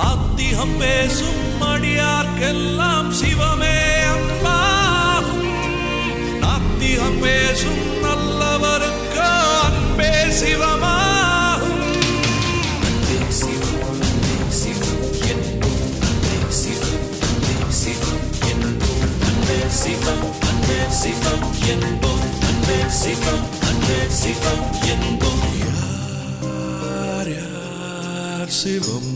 ஆத்திகம் பேசும் அடியார்க்கெல்லாம் சிவமே அன்பாகும். நாத்திகம் பேசும் நல்லவருக்கு அன்பே சிவமாகும். அன்பே சிவம், அன்பே சிவம் என்போம். அன்பே சிவம், அன்பே சிவம் என்போம். அன்பே சிவம், அன்பே சிவம் என்போம். அன்பே சிவம், அன்பே சிவம் என்போம். யார் யார் சிவம்